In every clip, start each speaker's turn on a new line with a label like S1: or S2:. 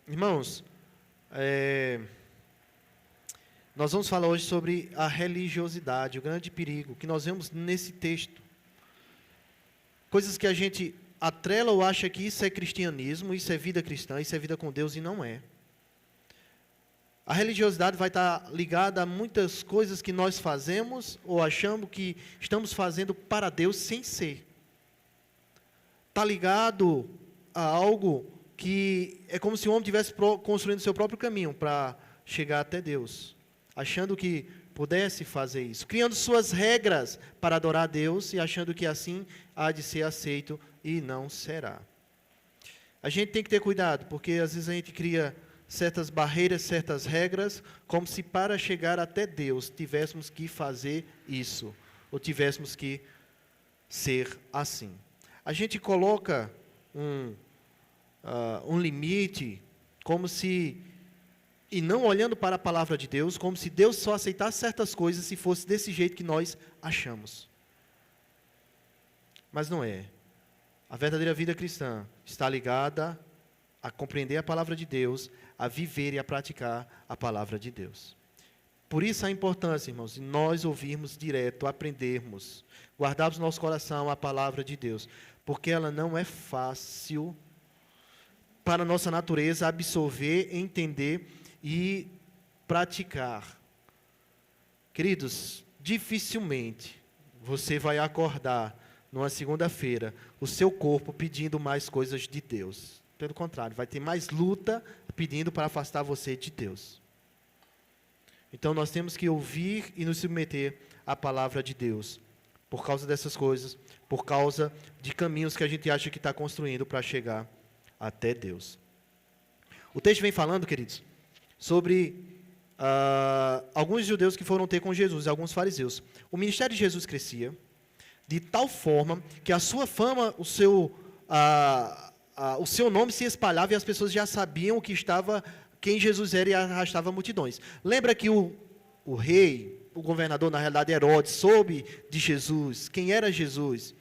S1: Irmãos, nós vamos falar hoje sobre a religiosidade, o grande perigo que nós vemos nesse texto. Coisas que a gente atrela ou acha que isso é cristianismo, isso é vida cristã, isso é vida com Deus, e não é. A religiosidade vai estar ligada a muitas coisas que nós fazemos ou achamos que estamos fazendo para Deus sem ser. Está ligado a algo que é como se o homem estivesse construindo seu próprio caminho para chegar até Deus, achando que pudesse fazer isso, criando suas regras para adorar a Deus e achando que assim há de ser aceito, e não será. A gente tem que ter cuidado, porque às vezes a gente cria certas barreiras, certas regras, como se para chegar até Deus tivéssemos que fazer isso, ou tivéssemos que ser assim. A gente coloca um limite, como se, e não olhando para a palavra de Deus, como se Deus só aceitasse certas coisas se fosse desse jeito que nós achamos. Mas não é. A verdadeira vida cristã está ligada a compreender a palavra de Deus, a viver e a praticar a palavra de Deus. Por isso a importância, irmãos, de nós ouvirmos direto, aprendermos, guardarmos no nosso coração a palavra de Deus, porque ela não é fácil para a nossa natureza absorver, entender e praticar. Queridos, dificilmente você vai acordar numa segunda-feira o seu corpo pedindo mais coisas de Deus. Pelo contrário, vai ter mais luta pedindo para afastar você de Deus. Então nós temos que ouvir e nos submeter à palavra de Deus, por causa dessas coisas, por causa de caminhos que a gente acha que está construindo para chegar até Deus. O texto vem falando, queridos, sobre alguns judeus que foram ter com Jesus, alguns fariseus. O ministério de Jesus crescia de tal forma que a sua fama, o seu nome se espalhava e as pessoas já sabiam quem Jesus era, e arrastava multidões. Lembra que o rei, o governador, na realidade Herodes, soube de Jesus, quem era Jesus,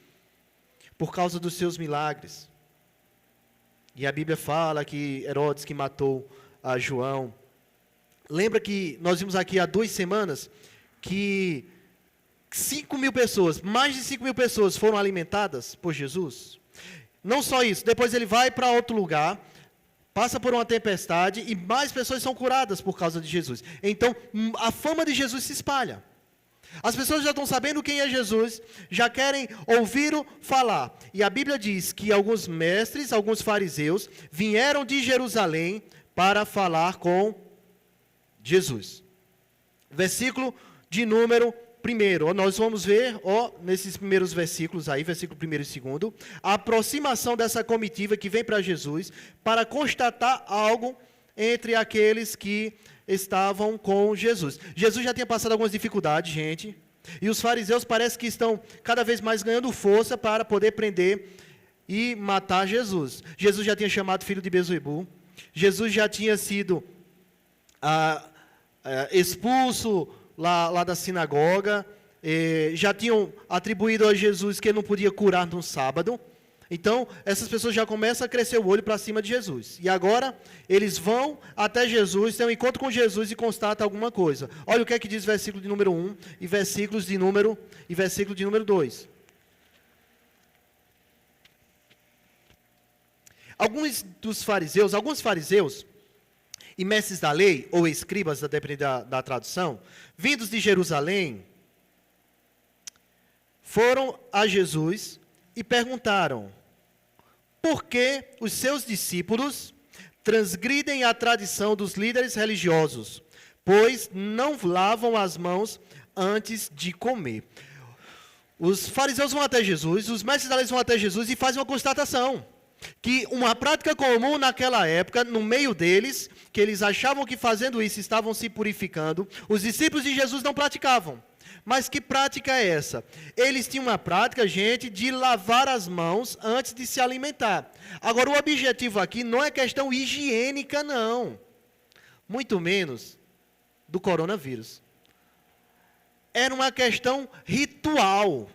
S1: por causa dos seus milagres. E a Bíblia fala que Herodes que matou a João. Lembra que nós vimos aqui há 2 semanas que 5.000 pessoas, mais de 5.000 pessoas foram alimentadas por Jesus? Não só isso, depois ele vai para outro lugar, passa por uma tempestade e mais pessoas são curadas por causa de Jesus. Então, a fama de Jesus se espalha. As pessoas já estão sabendo quem é Jesus, já querem ouvir-o falar. E a Bíblia diz que alguns mestres, alguns fariseus, vieram de Jerusalém para falar com Jesus. Versículo de número 1. Nós vamos ver, nesses primeiros versículos aí, versículo 1 e 2, a aproximação dessa comitiva que vem para Jesus para constatar algo entre aqueles que estavam com Jesus. Jesus já tinha passado algumas dificuldades, gente, e os fariseus parece que estão cada vez mais ganhando força para poder prender e matar Jesus. Jesus já tinha chamado filho de Beelzebu, Jesus já tinha sido expulso lá da sinagoga, já tinham atribuído a Jesus que ele não podia curar no sábado. Então, essas pessoas já começam a crescer o olho para cima de Jesus. E agora, eles vão até Jesus, têm um encontro com Jesus e constatam alguma coisa. Olha o que é que diz o versículo de número 1 e versículo de número 2. Alguns fariseus e mestres da lei, ou escribas, dependendo da tradução, vindos de Jerusalém, foram a Jesus e perguntaram: por que os seus discípulos transgridem a tradição dos líderes religiosos, pois não lavam as mãos antes de comer? Os fariseus vão até Jesus, os mestres da lei vão até Jesus e fazem uma constatação, que uma prática comum naquela época, no meio deles, que eles achavam que fazendo isso estavam se purificando, os discípulos de Jesus não praticavam. Mas que prática é essa? Eles tinham uma prática, gente, de lavar as mãos antes de se alimentar. Agora, o objetivo aqui não é questão higiênica, não. Muito menos do coronavírus. Era uma questão ritual.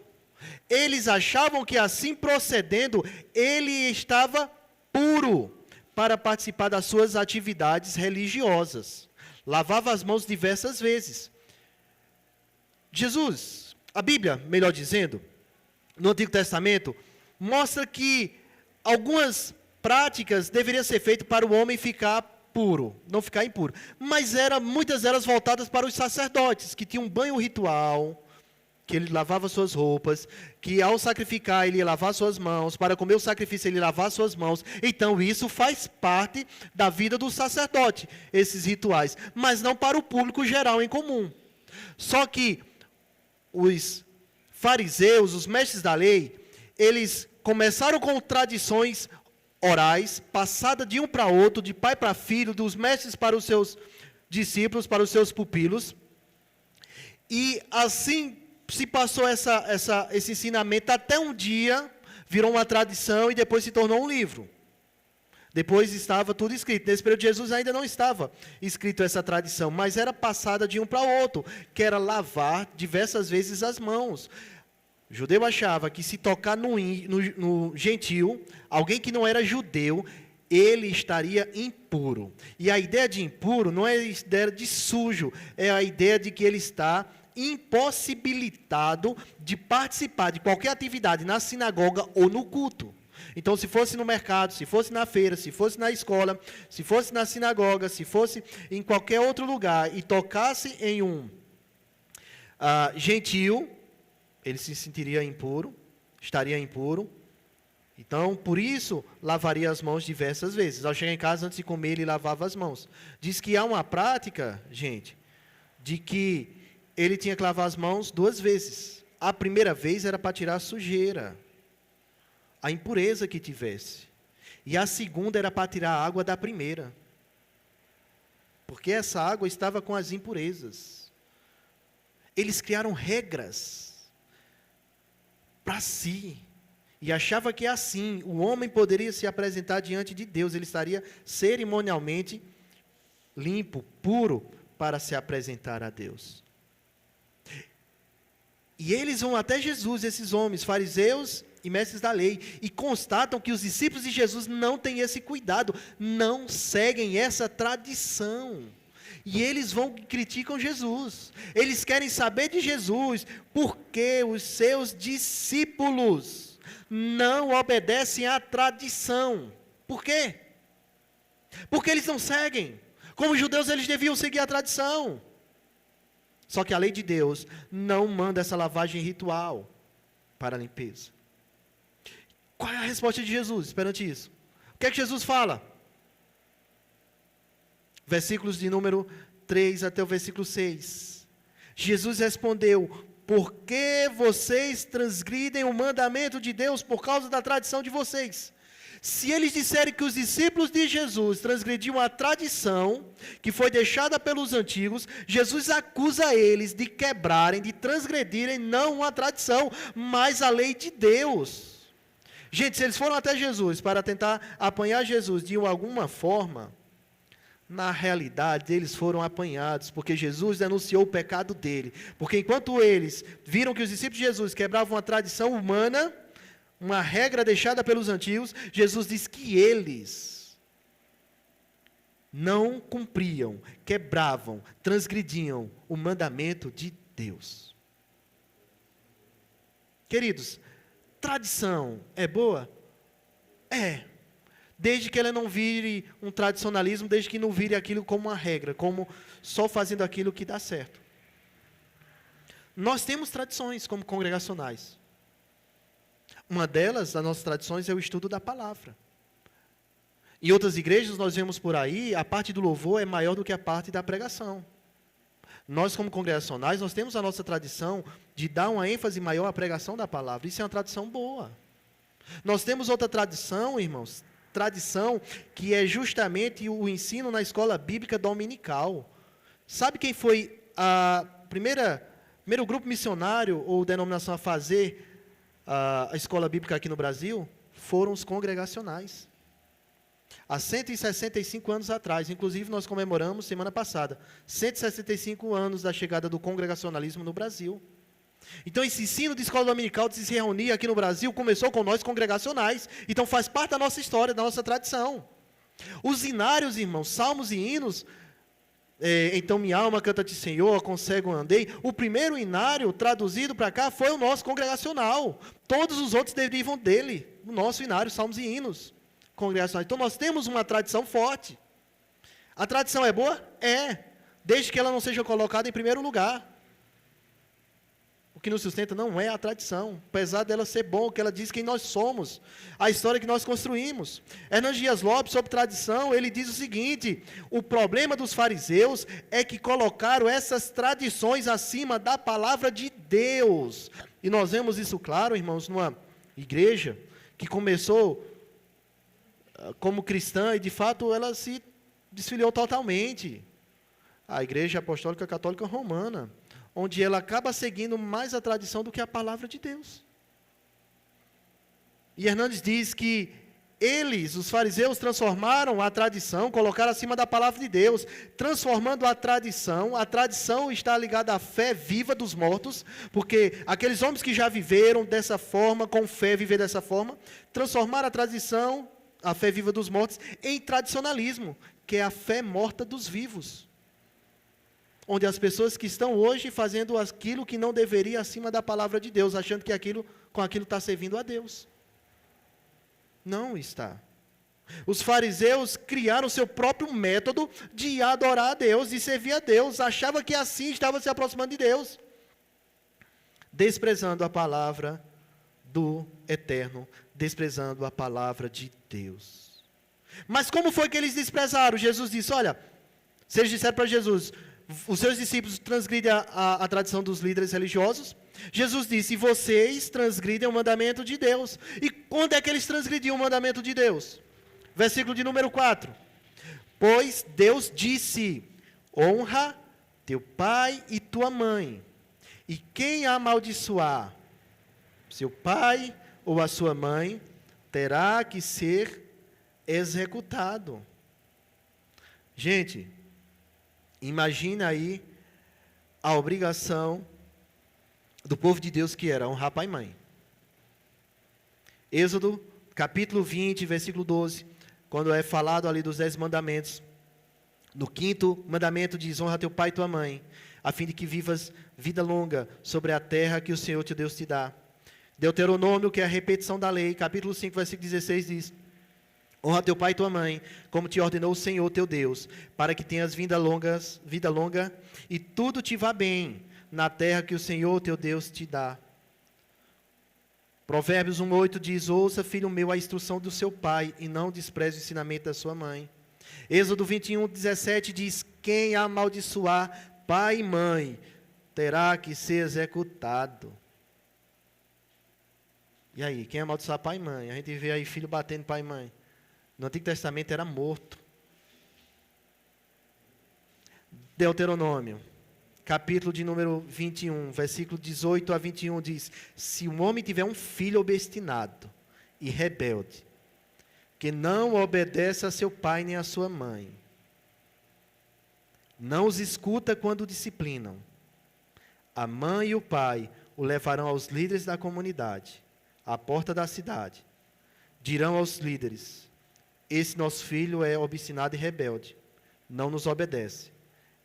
S1: Eles achavam que assim procedendo, ele estava puro. para participar das suas atividades religiosas. Lavava as mãos diversas vezes. Jesus, a Bíblia, melhor dizendo, no Antigo Testamento, mostra que algumas práticas deveriam ser feitas para o homem ficar puro, não ficar impuro. Mas muitas delas voltadas para os sacerdotes, que tinham um banho ritual, que ele lavava suas roupas, que ao sacrificar ele ia lavar suas mãos, para comer o sacrifício ele ia lavar suas mãos. Então isso faz parte da vida do sacerdote, esses rituais, mas não para o público geral em comum. Só que os fariseus, os mestres da lei, eles começaram com tradições orais, passada de um para outro, de pai para filho, dos mestres para os seus discípulos, para os seus pupilos, e assim se passou esse ensinamento até um dia, virou uma tradição e depois se tornou um livro. Depois estava tudo escrito. Nesse período de Jesus ainda não estava escrito essa tradição, mas era passada de um para o outro, que era lavar diversas vezes as mãos. O judeu achava que se tocar no gentil, alguém que não era judeu, ele estaria impuro. E a ideia de impuro não é a ideia de sujo, é a ideia de que ele está impossibilitado de participar de qualquer atividade na sinagoga ou no culto. Então, se fosse no mercado, se fosse na feira, se fosse na escola, se fosse na sinagoga, se fosse em qualquer outro lugar e tocasse em um gentil, ele se sentiria impuro, estaria impuro. Então, por isso, lavaria as mãos diversas vezes. Ao chegar em casa, antes de comer, ele lavava as mãos. Diz que há uma prática, gente, de que ele tinha que lavar as mãos 2 vezes. A primeira vez era para tirar a sujeira, a impureza que tivesse. E a segunda era para tirar a água da primeira. Porque essa água estava com as impurezas. Eles criaram regras para si. E achava que assim o homem poderia se apresentar diante de Deus. Ele estaria cerimonialmente limpo, puro, para se apresentar a Deus. E eles vão até Jesus, esses homens, fariseus e mestres da lei, e constatam que os discípulos de Jesus não têm esse cuidado, não seguem essa tradição. E eles vão e criticam Jesus. Eles querem saber de Jesus, porque os seus discípulos não obedecem à tradição. Por quê? Porque eles não seguem. Como judeus, eles deviam seguir a tradição. Só que a lei de Deus não manda essa lavagem ritual para a limpeza. Qual é a resposta de Jesus perante isso? O que é que Jesus fala? Versículos de número 3 até o versículo 6. Jesus respondeu: por que vocês transgridem o mandamento de Deus por causa da tradição de vocês? Se eles disserem que os discípulos de Jesus transgrediam a tradição que foi deixada pelos antigos, Jesus acusa eles de quebrarem, de transgredirem não uma tradição, mas a lei de Deus. Gente, se eles foram até Jesus para tentar apanhar Jesus de alguma forma, na realidade eles foram apanhados, porque Jesus denunciou o pecado dele. Porque enquanto eles viram que os discípulos de Jesus quebravam a tradição humana, uma regra deixada pelos antigos, Jesus diz que eles não cumpriam, quebravam, transgrediam o mandamento de Deus. Queridos, tradição é boa? É. Desde que ela não vire um tradicionalismo, desde que não vire aquilo como uma regra, como só fazendo aquilo que dá certo. Nós temos tradições como congregacionais. Uma delas, das nossas tradições, é o estudo da palavra. Em outras igrejas, nós vemos por aí, a parte do louvor é maior do que a parte da pregação. Nós, como congregacionais, nós temos a nossa tradição de dar uma ênfase maior à pregação da palavra. Isso é uma tradição boa. Nós temos outra tradição, irmãos, tradição que é justamente o ensino na escola bíblica dominical. Sabe quem foi primeiro grupo missionário ou denominação a fazer a escola bíblica aqui no Brasil? Foram os congregacionais. Há 165 anos atrás, inclusive nós comemoramos semana passada, 165 anos da chegada do congregacionalismo no Brasil. Então esse ensino de escola dominical de se reunir aqui no Brasil começou com nós congregacionais, então faz parte da nossa história, da nossa tradição. Os hinários, irmãos, salmos e hinos, então minha alma canta-te, Senhor, aconselho andei. O primeiro hinário traduzido para cá foi o nosso congregacional. Todos os outros derivam dele, o nosso hinário, salmos e hinos congregacionais. Então nós temos uma tradição forte. A tradição é boa? É, desde que ela não seja colocada em primeiro lugar. O que nos sustenta não é a tradição, apesar dela ser bom, o que ela diz quem nós somos, a história que nós construímos. Hernandes Dias Lopes, sobre tradição, ele diz o seguinte: o problema dos fariseus é que colocaram essas tradições acima da palavra de Deus. E nós vemos isso claro, irmãos, numa igreja que começou como cristã e de fato ela se desfiliou totalmente. A Igreja Apostólica Católica Romana, onde ela acaba seguindo mais a tradição do que a palavra de Deus. E Hernandes diz que eles, os fariseus, transformaram a tradição, colocaram acima da palavra de Deus, transformando a tradição está ligada à fé viva dos mortos, porque aqueles homens que já viveram dessa forma, com fé, viver dessa forma, transformaram a tradição, a fé viva dos mortos, em tradicionalismo, que é a fé morta dos vivos. Onde as pessoas que estão hoje fazendo aquilo que não deveria acima da palavra de Deus, achando que com aquilo está servindo a Deus. Não está. Os fariseus criaram o seu próprio método de adorar a Deus e servir a Deus. Achavam que assim estava se aproximando de Deus. Desprezando a palavra do Eterno, desprezando a palavra de Deus. Mas como foi que eles desprezaram? Jesus disse, olha, se eles disseram para Jesus, os seus discípulos transgridem a tradição dos líderes religiosos. Jesus disse, vocês transgridem o mandamento de Deus. E quando é que eles transgrediam o mandamento de Deus? Versículo de número 4. Pois Deus disse, honra teu pai e tua mãe. E quem amaldiçoar seu pai ou a sua mãe, terá que ser executado. Gente, imagina aí a obrigação do povo de Deus que era honrar pai e mãe. Êxodo, capítulo 20, versículo 12, quando é falado ali dos 10 mandamentos, no 5º mandamento diz, honra teu pai e tua mãe, a fim de que vivas vida longa sobre a terra que o Senhor teu Deus te dá. Deuteronômio, que é a repetição da lei, capítulo 5, versículo 16 diz, honra teu pai e tua mãe, como te ordenou o Senhor teu Deus, para que tenhas vida longa, e tudo te vá bem na terra que o Senhor teu Deus te dá. Provérbios 1:8 diz, ouça, filho meu, a instrução do seu pai, e não despreze o ensinamento da sua mãe. Êxodo 21:17 diz, quem amaldiçoar pai e mãe, terá que ser executado. E aí, quem amaldiçoar pai e mãe? A gente vê aí filho batendo pai e mãe. No Antigo Testamento era morto. Deuteronômio, capítulo de número 21, versículo 18 a 21 diz, se um homem tiver um filho obstinado e rebelde, que não obedece a seu pai nem a sua mãe, não os escuta quando disciplinam, a mãe e o pai o levarão aos líderes da comunidade, à porta da cidade, dirão aos líderes, esse nosso filho é obstinado e rebelde, não nos obedece,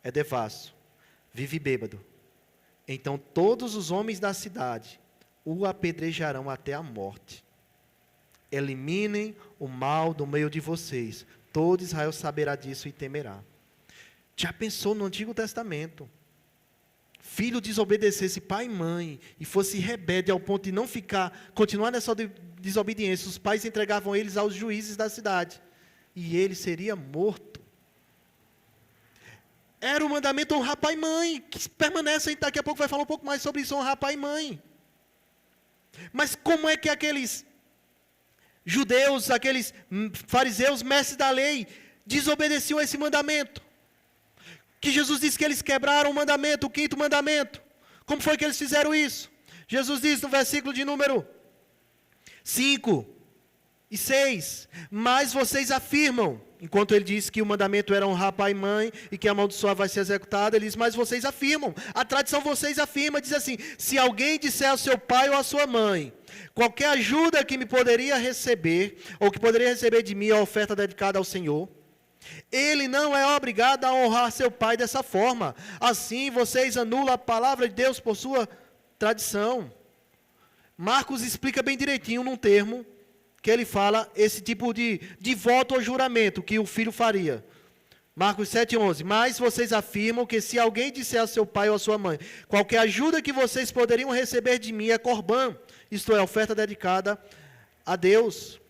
S1: é devasso, vive bêbado. Então todos os homens da cidade o apedrejarão até a morte. Eliminem o mal do meio de vocês, todo Israel saberá disso e temerá. Já pensou no Antigo Testamento? Filho desobedecesse pai e mãe e fosse rebelde ao ponto de não continuar nessa desobediência, os pais entregavam eles aos juízes da cidade e ele seria morto. Era o mandamento honrar pai e mãe, que permanece, daqui a pouco vai falar um pouco mais sobre isso, honrar pai e mãe. Mas como é que aqueles judeus, aqueles fariseus, mestres da lei, desobedeciam esse mandamento? Que Jesus disse que eles quebraram o mandamento, o 5º mandamento. Como foi que eles fizeram isso? Jesus diz no versículo de número 5, E 6, mas vocês afirmam, enquanto ele diz que o mandamento era honrar pai e mãe, e que a amaldiçoar vai ser executada, ele diz, mas vocês afirmam, a tradição vocês afirma, diz assim, se alguém disser ao seu pai ou à sua mãe, qualquer ajuda que me poderia receber, ou que poderia receber de mim a oferta dedicada ao Senhor, ele não é obrigado a honrar seu pai dessa forma, assim vocês anulam a palavra de Deus por sua tradição. Marcos explica bem direitinho num termo, que ele fala esse tipo de voto ou juramento que o filho faria. Marcos 7,11. Mas vocês afirmam que se alguém disser ao seu pai ou à sua mãe, qualquer ajuda que vocês poderiam receber de mim é corbã, isto é, oferta dedicada a Deus.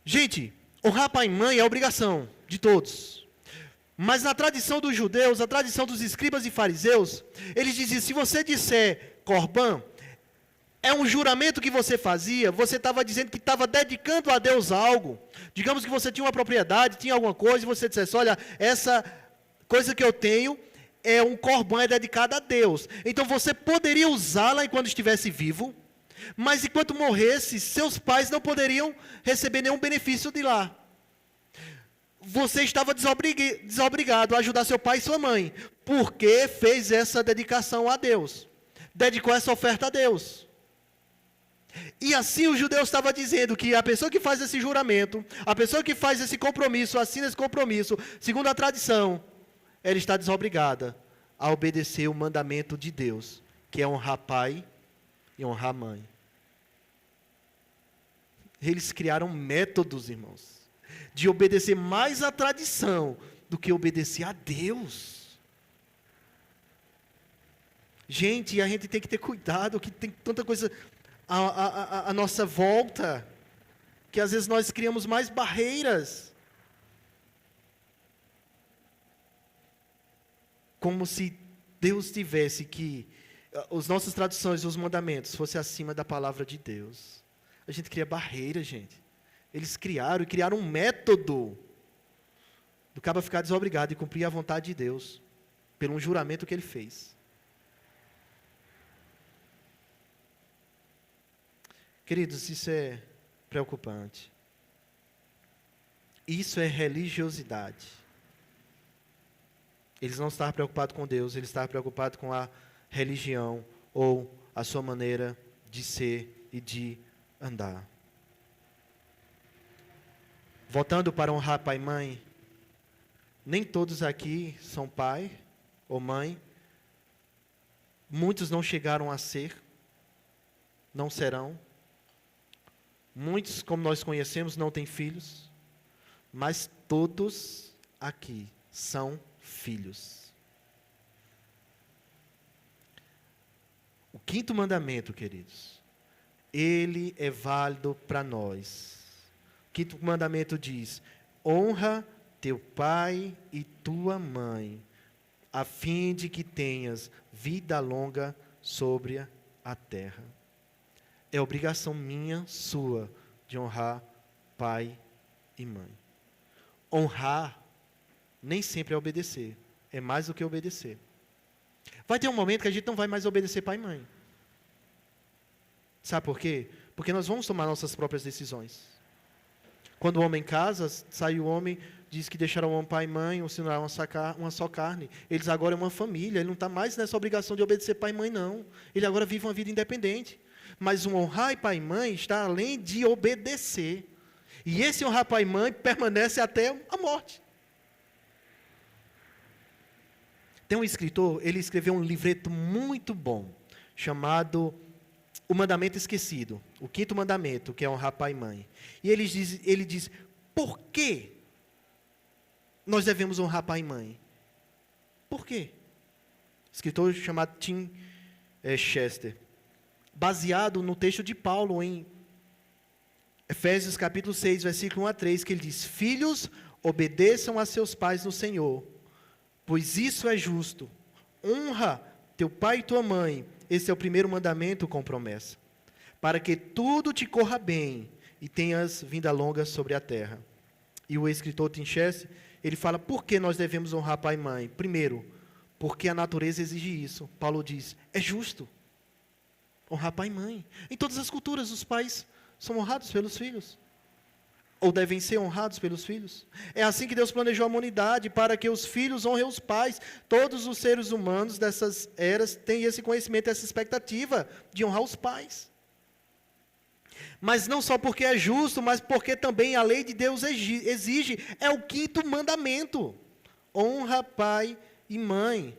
S1: Gente, honrar pai e mãe é obrigação de todos. Mas na tradição dos judeus, a tradição dos escribas e fariseus, eles diziam, se você disser corbã, é um juramento que você fazia, você estava dizendo que estava dedicando a Deus algo. Digamos que você tinha uma propriedade, tinha alguma coisa, e você dissesse, olha, essa coisa que eu tenho é um corbã, é dedicada a Deus. Então você poderia usá-la enquanto estivesse vivo, mas enquanto morresse, seus pais não poderiam receber nenhum benefício de lá. Você estava desobrigado a ajudar seu pai e sua mãe, porque fez essa dedicação a Deus. Dedicou essa oferta a Deus. E assim o judeu estava dizendo que a pessoa que faz esse juramento, a pessoa que faz esse compromisso, assina esse compromisso, segundo a tradição, ela está desobrigada a obedecer o mandamento de Deus, que é honrar pai e honrar mãe. Eles criaram métodos, irmãos, de obedecer mais à tradição do que obedecer a Deus. Gente, a gente tem que ter cuidado, que tem tanta coisa à nossa volta, que às vezes nós criamos mais barreiras. Como se Deus tivesse que as nossas tradições, os mandamentos, fossem acima da palavra de Deus. A gente cria barreiras, gente. Eles criaram um método do cara ficar desobrigado e cumprir a vontade de Deus, pelo um juramento que ele fez. Queridos, isso é preocupante. Isso é religiosidade. Eles não estavam preocupados com Deus, eles estavam preocupados com a religião ou a sua maneira de ser e de andar. Voltando para honrar pai e mãe, nem todos aqui são pai ou mãe. Muitos não chegaram a ser, não serão. Muitos, como nós conhecemos, não têm filhos, mas todos aqui são filhos. O quinto mandamento, queridos, ele é válido para nós. O quinto mandamento diz: honra teu pai e tua mãe, a fim de que tenhas vida longa sobre a terra. É obrigação minha, sua, de honrar pai e mãe. Honrar nem sempre é obedecer. É mais do que obedecer. Vai ter um momento que a gente não vai mais obedecer pai e mãe. Sabe por quê? Porque nós vamos tomar nossas próprias decisões. Quando o homem casa, sai o homem, diz que deixarão pai e mãe, ou se não uma só carne. Eles agora é uma família, ele não está mais nessa obrigação de obedecer pai e mãe, não. Ele agora vive uma vida independente. Mas o honrar pai e mãe está além de obedecer. E esse honrar pai e mãe permanece até a morte. Tem um escritor, ele escreveu um livreto muito bom, chamado O Mandamento Esquecido, o quinto mandamento, que é honrar pai e mãe. E ele diz, por que nós devemos honrar pai e mãe? Por quê? Escritor chamado Tim Chester. Baseado no texto de Paulo em Efésios capítulo 6, versículo 1 a 3, que ele diz: filhos, obedeçam a seus pais no Senhor, pois isso é justo. Honra teu pai e tua mãe, esse é o primeiro mandamento com promessa, para que tudo te corra bem e tenhas vida longa sobre a terra. E o escritor Tim Chester, ele fala por que nós devemos honrar pai e mãe. Primeiro, porque a natureza exige isso. Paulo diz, é justo honrar pai e mãe. Em todas as culturas, os pais são honrados pelos filhos. Ou devem ser honrados pelos filhos. É assim que Deus planejou a humanidade, para que os filhos honrem os pais. Todos os seres humanos dessas eras têm esse conhecimento, essa expectativa de honrar os pais. Mas não só porque é justo, mas porque também a lei de Deus exige. É o 5º mandamento. Honra pai e mãe.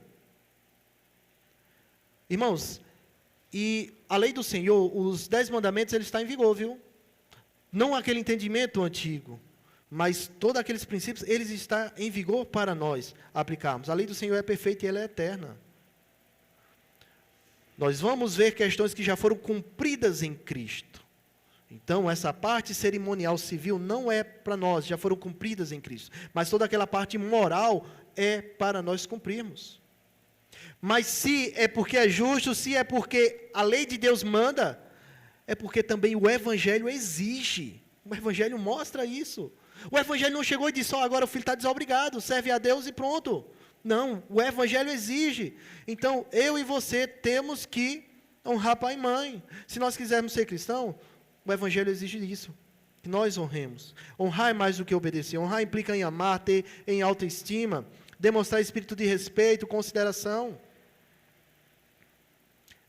S1: Irmãos, e a lei do Senhor, os 10 mandamentos, ele está em vigor, viu? Não aquele entendimento antigo, mas todos aqueles princípios, eles estão em vigor para nós aplicarmos. A lei do Senhor é perfeita e ela é eterna. Nós vamos ver questões que já foram cumpridas em Cristo. Então, essa parte cerimonial civil não é para nós, já foram cumpridas em Cristo. Mas toda aquela parte moral é para nós cumprirmos. Mas se é porque é justo, se é porque a lei de Deus manda, é porque também o Evangelho exige. O Evangelho mostra isso. O Evangelho não chegou e disse, agora o filho está desobrigado, serve a Deus e pronto. Não, o Evangelho exige. Então, eu e você temos que honrar pai e mãe. Se nós quisermos ser cristãos, o Evangelho exige isso, que nós honremos. Honrar é mais do que obedecer. Honrar implica em amar, ter em autoestima, demonstrar espírito de respeito, consideração.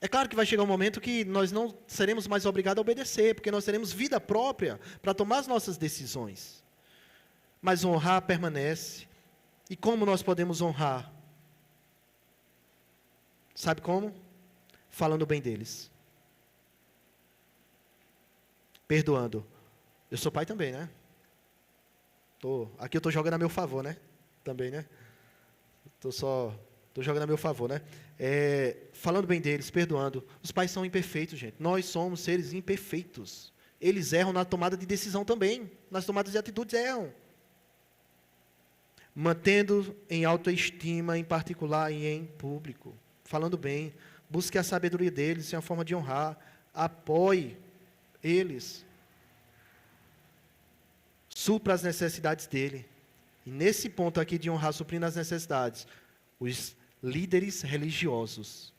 S1: É claro que vai chegar um momento que nós não seremos mais obrigados a obedecer, porque nós teremos vida própria para tomar as nossas decisões. Mas honrar permanece. E como nós podemos honrar? Sabe como? Falando bem deles. Perdoando. Eu sou pai também, né? Aqui eu estou jogando a meu favor, né? Também, né? Estou jogando a meu favor, né? Falando bem deles, perdoando. Os pais são imperfeitos, gente. Nós somos seres imperfeitos. Eles erram na tomada de decisão também. Nas tomadas de atitudes erram. Mantendo em autoestima, em particular e em público. Falando bem. Busque a sabedoria deles, isso é uma forma de honrar. Apoie eles. Supra as necessidades dele. E nesse ponto aqui de honrar, suprindo as necessidades, os líderes religiosos,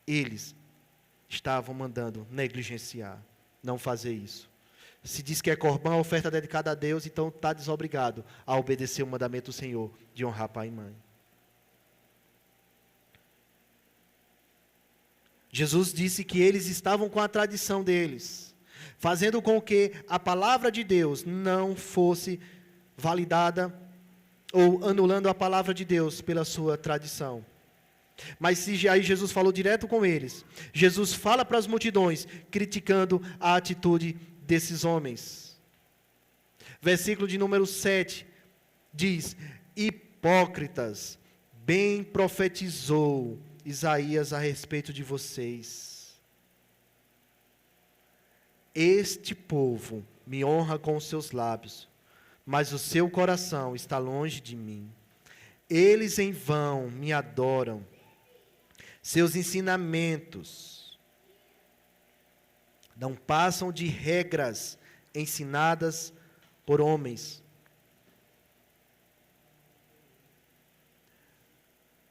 S1: eles estavam mandando negligenciar, não fazer isso. Se diz que é corbã, oferta dedicada a Deus, então está desobrigado a obedecer o mandamento do Senhor de honrar pai e mãe. Jesus disse que eles estavam com a tradição deles, fazendo com que a palavra de Deus não fosse validada ou anulando a palavra de Deus pela sua tradição. Mas se aí Jesus falou direto com eles, Jesus fala para as multidões, criticando a atitude desses homens. Versículo de número 7 diz: hipócritas, bem profetizou Isaías a respeito de vocês. Este povo me honra com os seus lábios, mas o seu coração está longe de mim. Eles em vão me adoram. Seus ensinamentos não passam de regras ensinadas por homens.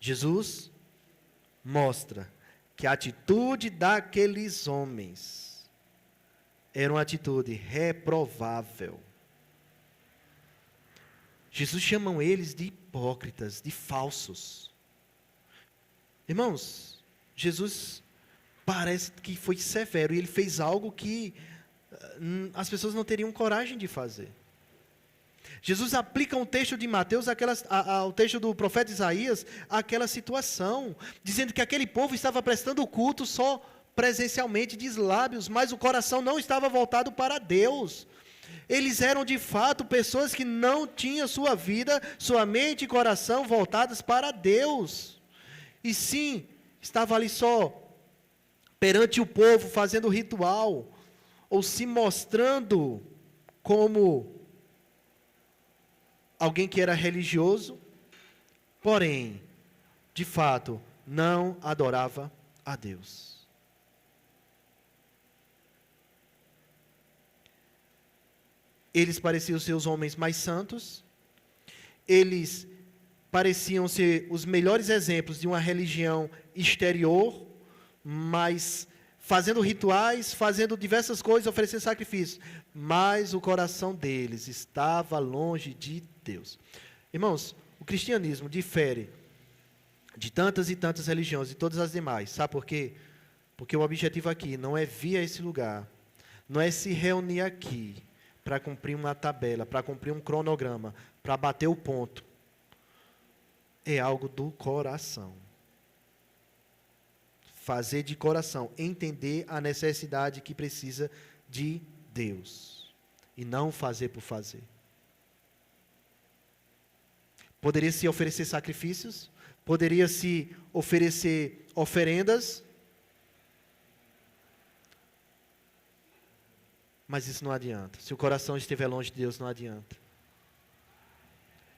S1: Jesus mostra que a atitude daqueles homens era uma atitude reprovável. Jesus chama eles de hipócritas, de falsos. Irmãos, Jesus parece que foi severo e ele fez algo que as pessoas não teriam coragem de fazer. Jesus aplica um texto de Mateus, ao texto do profeta Isaías, àquela situação, dizendo que aquele povo estava prestando culto só presencialmente, de lábios, mas o coração não estava voltado para Deus. Eles eram de fato pessoas que não tinham sua vida, sua mente e coração voltados para Deus. E sim, estava ali só perante o povo, fazendo ritual, ou se mostrando como alguém que era religioso, porém, de fato, não adorava a Deus. Eles pareciam ser os homens mais santos, eles pareciam ser os melhores exemplos de uma religião exterior, mas fazendo rituais, fazendo diversas coisas, oferecendo sacrifícios, mas o coração deles estava longe de Deus. Irmãos, o cristianismo difere de tantas e tantas religiões e todas as demais. Sabe por quê? Porque o objetivo aqui não é vir a esse lugar, não é se reunir aqui para cumprir uma tabela, para cumprir um cronograma, para bater o ponto. É algo do coração. Fazer de coração, entender a necessidade que precisa de Deus. E não fazer por fazer. Poderia se oferecer sacrifícios, poderia se oferecer oferendas, mas isso não adianta. Se o coração estiver longe de Deus, não adianta.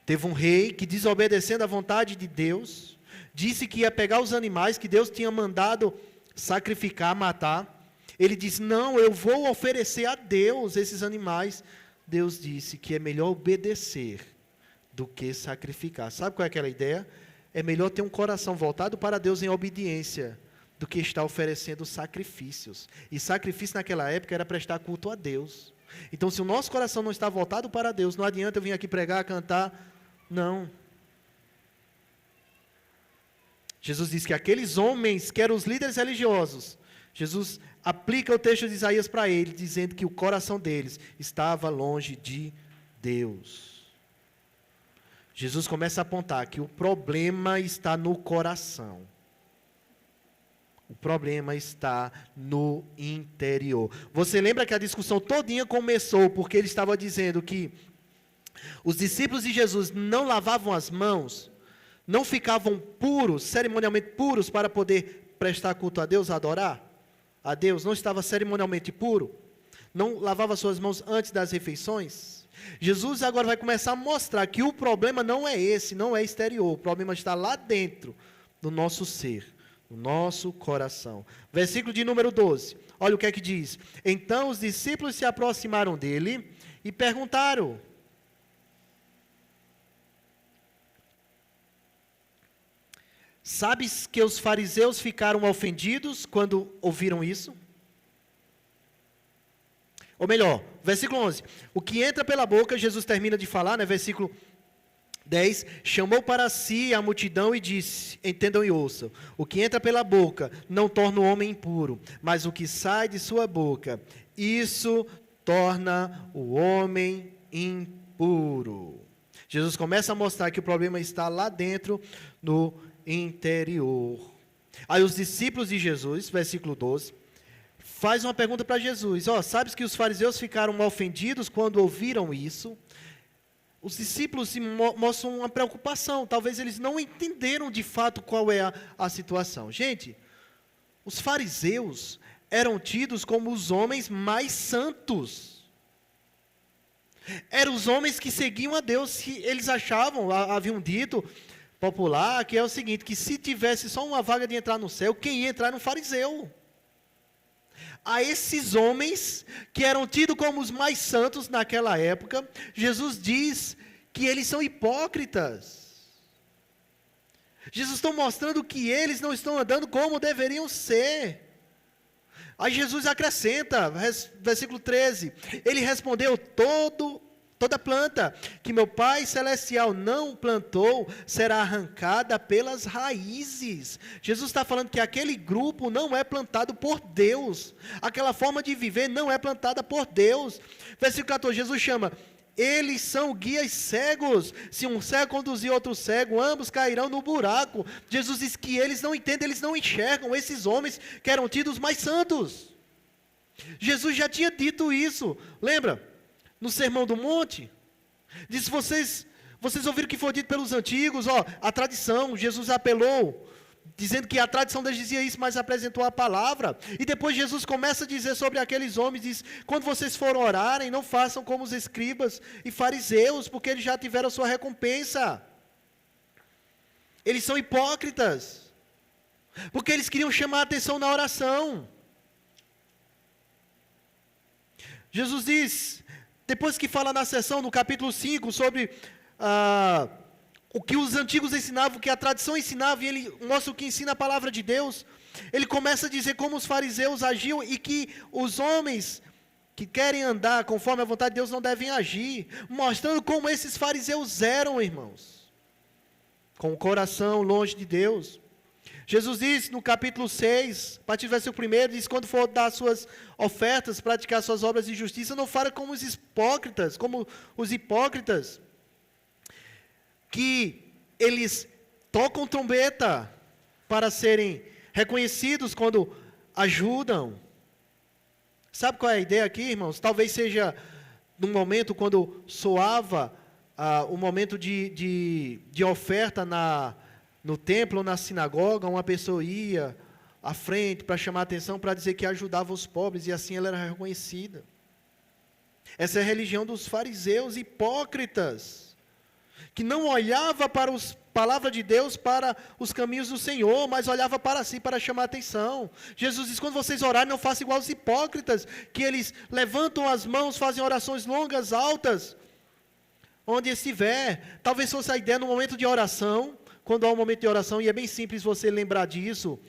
S1: Teve um rei que, desobedecendo à vontade de Deus, disse que ia pegar os animais que Deus tinha mandado sacrificar, matar. Ele disse, não, eu vou oferecer a Deus esses animais. Deus disse que é melhor obedecer do que sacrificar. Sabe qual é aquela ideia? É melhor ter um coração voltado para Deus em obediência do que estar oferecendo sacrifícios. E sacrifício naquela época era prestar culto a Deus. Então, se o nosso coração não está voltado para Deus, não adianta eu vir aqui pregar, cantar. Não. Jesus diz que aqueles homens, que eram os líderes religiosos, Jesus aplica o texto de Isaías para eles, dizendo que o coração deles estava longe de Deus. Jesus começa a apontar que o problema está no coração. O problema está no interior. Você lembra que a discussão todinha começou porque ele estava dizendo que os discípulos de Jesus não lavavam as mãos, não ficavam puros, cerimonialmente puros, para poder prestar culto a Deus, adorar a Deus, não estava cerimonialmente puro, não lavava suas mãos antes das refeições. Jesus agora vai começar a mostrar que o problema não é esse, não é exterior, o problema está lá dentro do nosso ser, no nosso coração. Versículo de número 12, olha o que é que diz. Então os discípulos se aproximaram dele e perguntaram: sabes que os fariseus ficaram ofendidos quando ouviram isso? Ou melhor, versículo 11. O que entra pela boca, Jesus termina de falar, né? Versículo 10. Chamou para si a multidão e disse, entendam e ouçam. O que entra pela boca não torna o homem impuro, mas o que sai de sua boca, isso torna o homem impuro. Jesus começa a mostrar que o problema está lá dentro, no interior. Aí os discípulos de Jesus, versículo 12, faz uma pergunta para Jesus. Sabes que os fariseus ficaram ofendidos quando ouviram isso? Os discípulos mostram uma preocupação. Talvez eles não entenderam de fato qual é a situação. Gente, os fariseus eram tidos como os homens mais santos. Eram os homens que seguiam a Deus. Eles achavam, haviam dito popular, que é o seguinte, que se tivesse só uma vaga de entrar no céu, quem ia entrar era um fariseu. A esses homens, que eram tidos como os mais santos naquela época, Jesus diz que eles são hipócritas. Jesus está mostrando que eles não estão andando como deveriam ser. Aí Jesus acrescenta, versículo 13, ele respondeu, toda planta que meu Pai Celestial não plantou, será arrancada pelas raízes. Jesus está falando que aquele grupo não é plantado por Deus. Aquela forma de viver não é plantada por Deus. Versículo 14, Jesus chama, eles são guias cegos. Se um cego conduzir outro cego, ambos cairão no buraco. Jesus diz que eles não entendem, eles não enxergam esses homens que eram tidos mais santos. Jesus já tinha dito isso, lembra? No Sermão do Monte, disse, vocês ouviram o que foi dito pelos antigos, a tradição, Jesus apelou, dizendo que a tradição deles dizia isso, mas apresentou a palavra, e depois Jesus começa a dizer sobre aqueles homens, diz, quando vocês forem orarem, não façam como os escribas e fariseus, porque eles já tiveram a sua recompensa, eles são hipócritas, porque eles queriam chamar a atenção na oração. Jesus diz, depois que fala na sessão, no capítulo 5, sobre o que os antigos ensinavam, o que a tradição ensinava, e ele mostra o que ensina a palavra de Deus. Ele começa a dizer como os fariseus agiam e que os homens que querem andar conforme a vontade de Deus não devem agir, mostrando como esses fariseus eram, irmãos, com o coração longe de Deus. Jesus diz no capítulo 6, a partir do versículo 1, diz: quando for dar suas ofertas, praticar suas obras de justiça, não fale como os hipócritas, que eles tocam trombeta para serem reconhecidos quando ajudam. Sabe qual é a ideia aqui, irmãos? Talvez seja num momento quando soava o momento de oferta no templo ou na sinagoga, uma pessoa ia à frente para chamar a atenção, para dizer que ajudava os pobres, e assim ela era reconhecida. Essa é a religião dos fariseus hipócritas, que não olhava para a palavra de Deus, para os caminhos do Senhor, mas olhava para si, para chamar a atenção. Jesus diz: quando vocês orarem, não façam igual os hipócritas, que eles levantam as mãos, fazem orações longas, altas, onde estiver. Talvez fosse a ideia no momento de oração, quando há um momento de oração, e é bem simples você lembrar disso.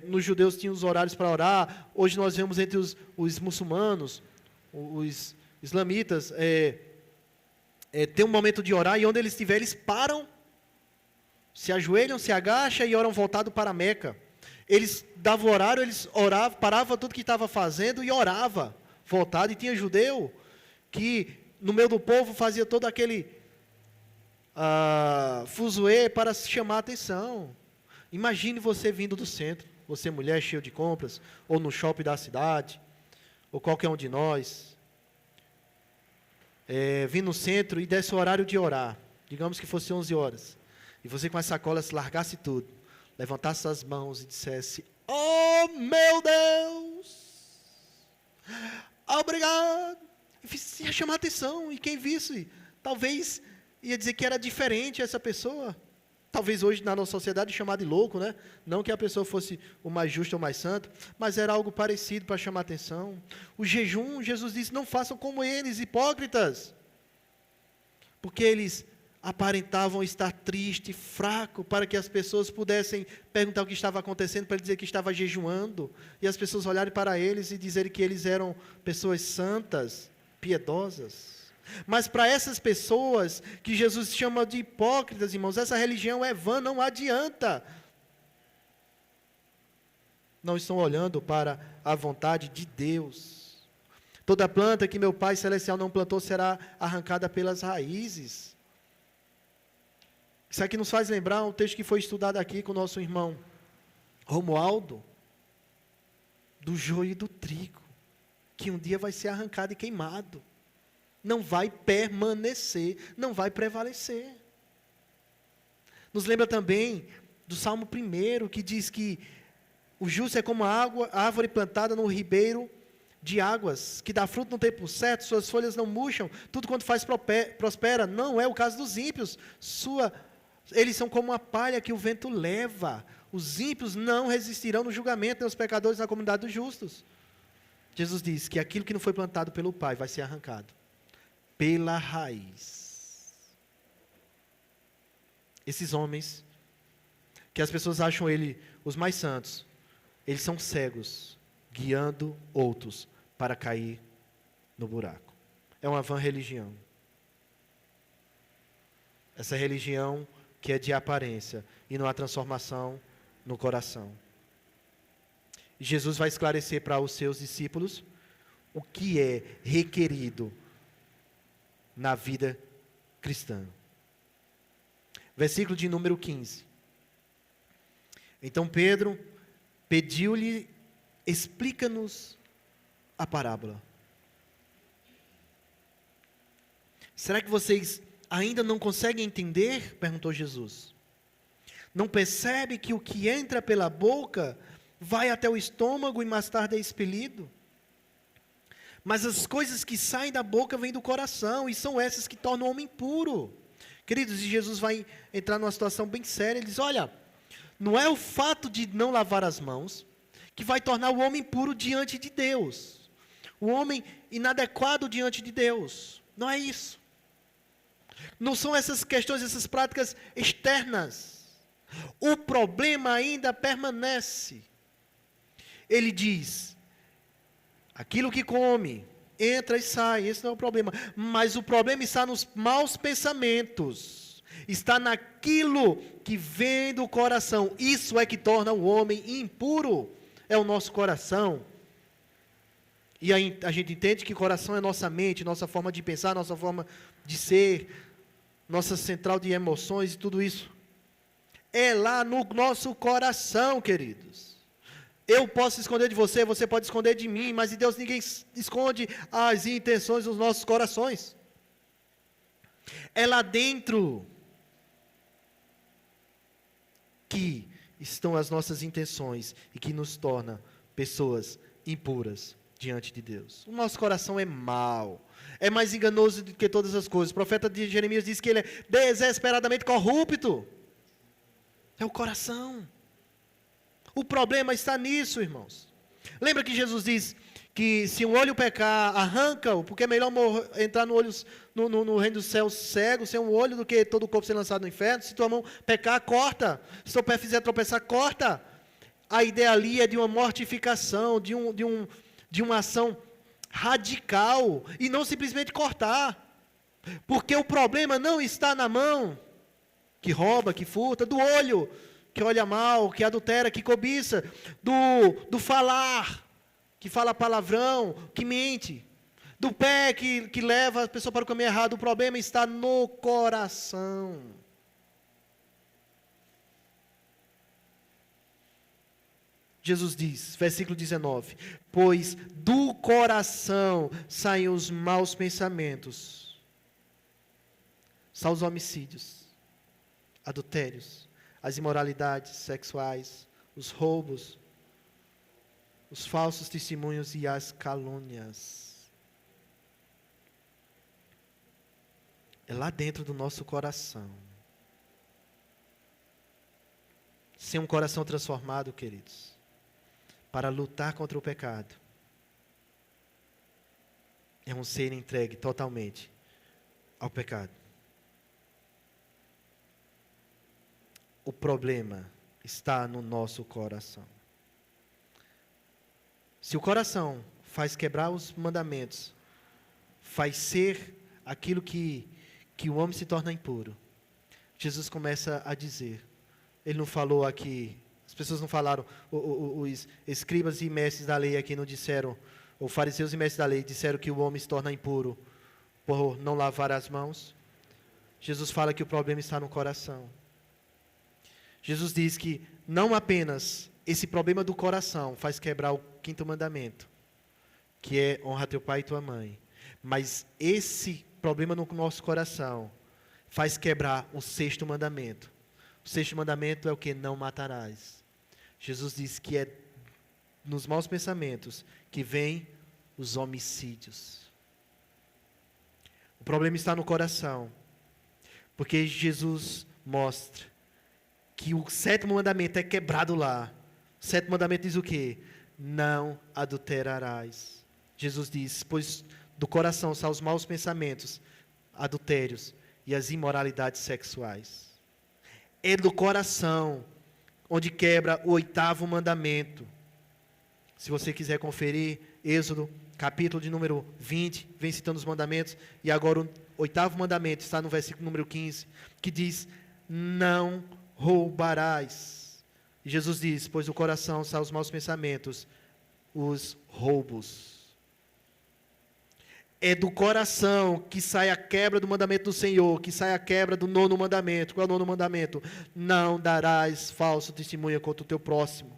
S1: Nos judeus tinham os horários para orar. Hoje nós vemos entre os muçulmanos, os islamitas, tem um momento de orar, e onde eles estiverem, eles param, se ajoelham, se agacham e oram voltado para a Meca. Eles davam horário, eles oravam, paravam tudo que estava fazendo e orava voltado. E tinha judeu que no meio do povo fazia todo aquele fuzuê para chamar a atenção. Imagine você vindo do centro, você mulher cheia de compras, ou no shopping da cidade, ou qualquer um de nós, vindo no centro e desse o horário de orar, digamos que fosse 11 horas, e você com as sacolas largasse tudo, levantasse as mãos e dissesse: oh meu Deus, obrigado, ia chamar a atenção, e quem visse, talvez ia dizer que era diferente essa pessoa. Talvez hoje na nossa sociedade chamar de louco, né? Não que a pessoa fosse o mais justo ou mais santo, mas era algo parecido para chamar a atenção. O jejum, Jesus disse: não façam como eles, hipócritas, porque eles aparentavam estar triste, fraco, para que as pessoas pudessem perguntar o que estava acontecendo, para ele dizer que estava jejuando, e as pessoas olharem para eles e dizerem que eles eram pessoas santas, piedosas. Mas para essas pessoas que Jesus chama de hipócritas, irmãos, essa religião é vã, não adianta. Não estão olhando para a vontade de Deus. Toda planta que meu Pai Celestial não plantou será arrancada pelas raízes. Isso aqui nos faz lembrar um texto que foi estudado aqui com o nosso irmão Romualdo, do joio e do trigo, que um dia vai ser arrancado e queimado. Não vai permanecer, não vai prevalecer. Nos lembra também do Salmo 1, que diz que o justo é como a árvore plantada no ribeiro de águas, que dá fruto no tempo certo, suas folhas não murcham, tudo quanto faz prospera. Não é o caso dos ímpios. Eles são como uma palha que o vento leva. Os ímpios não resistirão no julgamento, nem os pecadores na comunidade dos justos. Jesus diz que aquilo que não foi plantado pelo Pai vai ser arrancado pela raiz. Esses homens, que as pessoas acham ele os mais santos, eles são cegos, guiando outros para cair no buraco. É uma vã religião. Essa religião que é de aparência e não há transformação no coração. E Jesus vai esclarecer para os seus discípulos o que é requerido na vida cristã. Versículo de número 15. Então Pedro pediu-lhe: explica-nos a parábola. Será que vocês ainda não conseguem entender? Perguntou Jesus. Não percebe que o que entra pela boca vai até o estômago e mais tarde é expelido? Mas as coisas que saem da boca vêm do coração, e são essas que tornam o homem puro. Queridos, e Jesus vai entrar numa situação bem séria. Ele diz: olha, não é o fato de não lavar as mãos que vai tornar o homem puro diante de Deus, o homem inadequado diante de Deus. Não é isso. Não são essas questões, essas práticas externas. O problema ainda permanece. Ele diz, aquilo que come, entra e sai, esse não é o problema. Mas o problema está nos maus pensamentos, está naquilo que vem do coração. Isso é que torna o homem impuro, é o nosso coração. E aí a gente entende que coração é nossa mente, nossa forma de pensar, nossa forma de ser, nossa central de emoções e tudo isso. É lá no nosso coração, queridos. Eu posso esconder de você, você pode esconder de mim, mas de Deus ninguém esconde as intenções dos nossos corações. É lá dentro que estão as nossas intenções e que nos torna pessoas impuras diante de Deus. O nosso coração é mau, é mais enganoso do que todas as coisas. O profeta de Jeremias diz que ele é desesperadamente corrupto. É o coração. O problema está nisso, irmãos. Lembra que Jesus diz que se um olho pecar, arranca-o, porque é melhor entrar no reino dos céus cego, sem um olho, do que todo o corpo ser lançado no inferno. Se tua mão pecar, corta. Se teu pé fizer tropeçar, corta. A ideia ali é de uma mortificação, de uma ação radical, e não simplesmente cortar. Porque o problema não está na mão, que rouba, que furta, do olho, que olha mal, que adultera, que cobiça, do falar, que fala palavrão, que mente, do pé que leva a pessoa para o caminho errado. O problema está no coração. Jesus diz, versículo 19, pois do coração saem os maus pensamentos, são os homicídios, adultérios, as imoralidades sexuais, os roubos, os falsos testemunhos e as calúnias. É lá dentro do nosso coração. Sem um coração transformado, queridos, para lutar contra o pecado, é um ser entregue totalmente ao pecado. O problema está no nosso coração. Se o coração faz quebrar os mandamentos, faz ser aquilo que o homem se torna impuro, Jesus começa a dizer, ele não falou aqui, as pessoas não falaram, os escribas e mestres da lei aqui não disseram, os fariseus e mestres da lei disseram que o homem se torna impuro por não lavar as mãos. Jesus fala que o problema está no coração. Jesus diz que não apenas esse problema do coração faz quebrar o 5º mandamento, que é honra teu pai e tua mãe, mas esse problema no nosso coração faz quebrar o 6º mandamento. O 6º mandamento é o que? Não matarás. Jesus diz que é nos maus pensamentos que vêm os homicídios. O problema está no coração, porque Jesus mostra que o 7º mandamento é quebrado lá. O 7º mandamento diz o quê? Não adulterarás. Jesus diz, pois do coração saem os maus pensamentos, adultérios e as imoralidades sexuais. É do coração onde quebra o 8º mandamento. Se você quiser conferir, Êxodo, capítulo de número 20, vem citando os mandamentos, e agora o 8º mandamento está no versículo número 15, que diz, não roubarás. E Jesus diz, pois do coração saem os maus pensamentos, os roubos. É do coração que sai a quebra do mandamento do Senhor, que sai a quebra do 9º mandamento. Qual é o 9º mandamento? Não darás falso testemunho contra o teu próximo.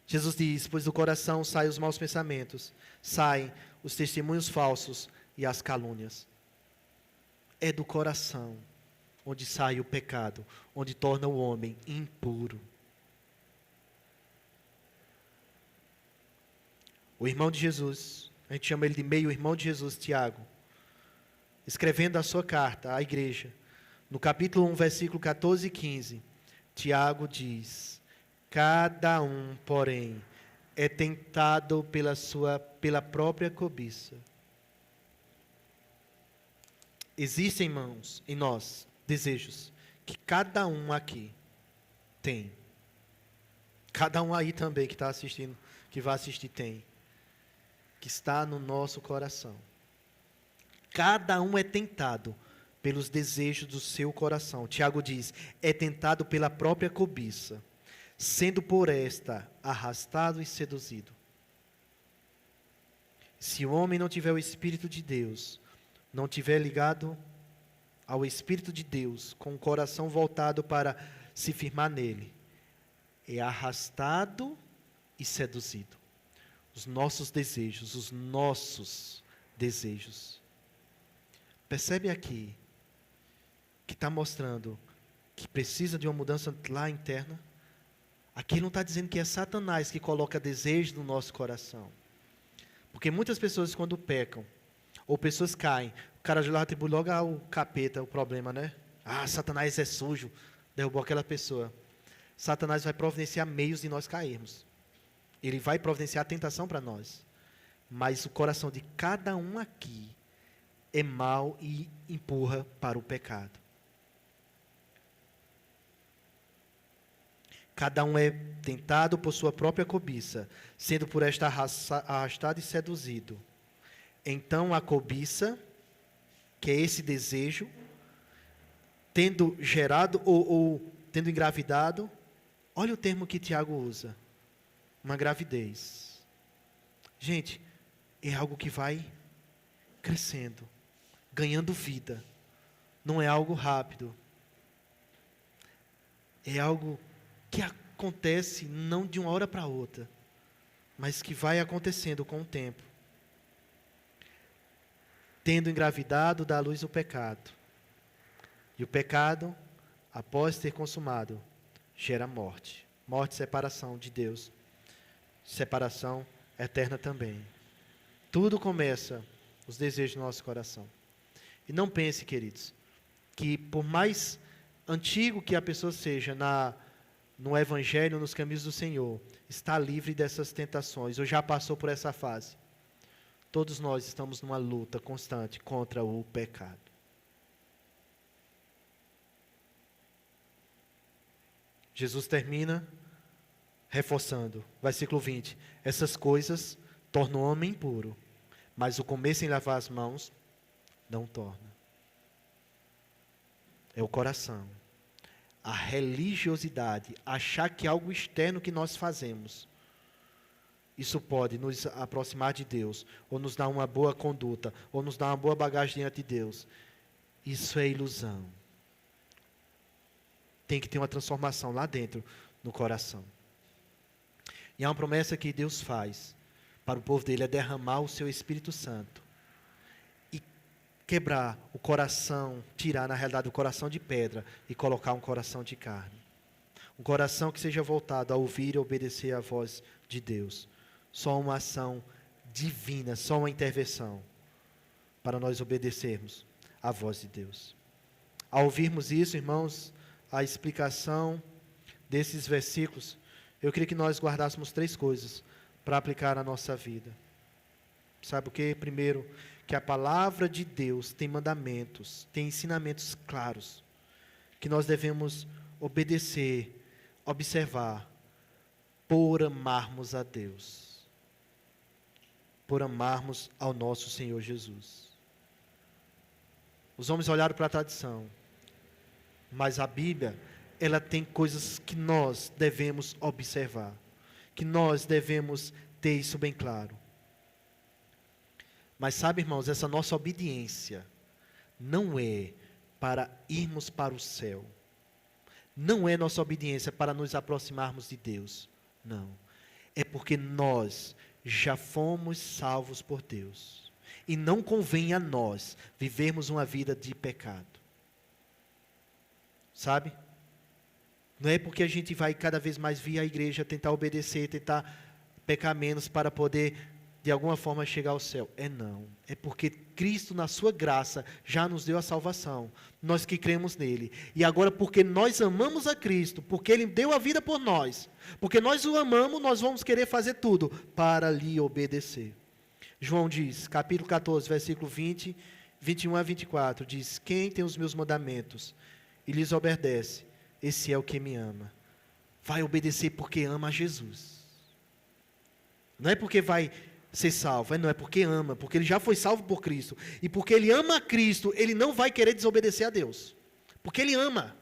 S1: Jesus diz, pois do coração saem os maus pensamentos, saem os testemunhos falsos e as calúnias. É do coração onde sai o pecado, onde torna o homem impuro. O irmão de Jesus, a gente chama ele de meio-irmão de Jesus, Tiago, escrevendo a sua carta à igreja, no capítulo 1, versículo 14 e 15, Tiago diz, cada um, porém, é tentado pela própria cobiça. Existem, irmãos, em nós, desejos, que cada um aqui tem. Cada um aí também que está assistindo, que vai assistir tem. Que está no nosso coração. Cada um é tentado pelos desejos do seu coração. Tiago diz, é tentado pela própria cobiça, sendo por esta arrastado e seduzido. Se o homem não tiver o Espírito de Deus, não tiver ligado ao Espírito de Deus, com o coração voltado para se firmar nele, é arrastado e seduzido. Os nossos desejos. Percebe aqui que está mostrando que precisa de uma mudança lá interna? Aqui não está dizendo que é Satanás que coloca desejo no nosso coração. Porque muitas pessoas quando pecam, ou pessoas caem, o cara já atribui logo ao capeta o problema, né? Ah, Satanás é sujo, derrubou aquela pessoa. Satanás vai providenciar meios de nós cairmos. Ele vai providenciar a tentação para nós. Mas o coração de cada um aqui é mau e empurra para o pecado. Cada um é tentado por sua própria cobiça, sendo por esta arrastado e seduzido. Então a cobiça, que é esse desejo, tendo gerado ou tendo engravidado, olha o termo que Tiago usa, uma gravidez. Gente, é algo que vai crescendo, ganhando vida. Não é algo rápido. É algo que acontece não de uma hora para outra, mas que vai acontecendo com o tempo. Tendo engravidado, dá à luz o pecado. E o pecado, após ter consumado, gera morte. Morte, separação de Deus. Separação eterna também. Tudo começa os desejos do nosso coração. E não pense, queridos, que por mais antigo que a pessoa seja no Evangelho, nos caminhos do Senhor, está livre dessas tentações, ou já passou por essa fase. Todos nós estamos numa luta constante contra o pecado. Jesus termina reforçando, versículo 20, essas coisas tornam o homem impuro, mas o comer sem lavar as mãos não torna. É o coração. A religiosidade, achar que algo externo que nós fazemos, isso pode nos aproximar de Deus, ou nos dar uma boa conduta, ou nos dar uma boa bagagem diante de Deus. Isso é ilusão. Tem que ter uma transformação lá dentro, no coração. E há uma promessa que Deus faz para o povo dele, é derramar o seu Espírito Santo. E quebrar o coração, tirar na realidade o coração de pedra e colocar um coração de carne. Um coração que seja voltado a ouvir e obedecer à voz de Deus. Só uma ação divina, só uma intervenção para nós obedecermos à voz de Deus. Ao ouvirmos isso, irmãos, a explicação desses versículos, eu queria que nós guardássemos 3 coisas para aplicar na nossa vida. Sabe o que? Primeiro, que a palavra de Deus tem mandamentos, tem ensinamentos claros, que nós devemos obedecer, observar, por amarmos a Deus. Por amarmos ao nosso Senhor Jesus. Os homens olharam para a tradição, mas a Bíblia, ela tem coisas que nós devemos observar, que nós devemos ter isso bem claro. Mas sabe, irmãos, essa nossa obediência não é para irmos para o céu. Não é nossa obediência para nos aproximarmos de Deus. Não. É porque nós já fomos salvos por Deus. E não convém a nós vivermos uma vida de pecado. Sabe? Não é porque a gente vai cada vez mais vir à igreja, tentar obedecer, tentar pecar menos para poder, de alguma forma, chegar ao céu. Não. É porque Cristo, na sua graça, já nos deu a salvação. Nós que cremos nele. E agora, porque nós amamos a Cristo, porque ele deu a vida por nós, porque nós o amamos, nós vamos querer fazer tudo para lhe obedecer. João diz, capítulo 14, versículo 20, 21 a 24, diz, quem tem os meus mandamentos e lhes obedece, esse é o que me ama. vai obedecer porque ama a Jesus. Não é porque vai ser salvo, não é porque ama, porque ele já foi salvo por Cristo. E porque ele ama a Cristo, ele não vai querer desobedecer a Deus. Porque ele ama.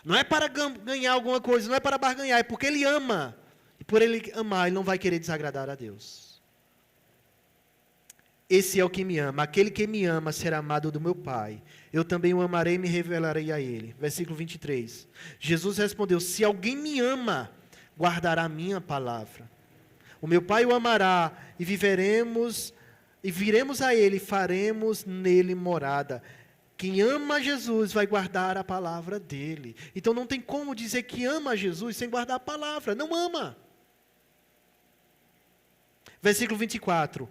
S1: Não é para ganhar alguma coisa, não é para barganhar, é porque ele ama. E por ele amar, ele não vai querer desagradar a Deus. Esse é o que me ama. Aquele que me ama será amado do meu Pai. Eu também o amarei e me revelarei a ele. Versículo 23. Jesus respondeu: se alguém me ama, guardará a minha palavra. O meu Pai o amará e viremos a ele e faremos nele morada. Quem ama Jesus vai guardar a palavra dele. Então não tem como dizer que ama Jesus sem guardar a palavra. Não ama. Versículo 24.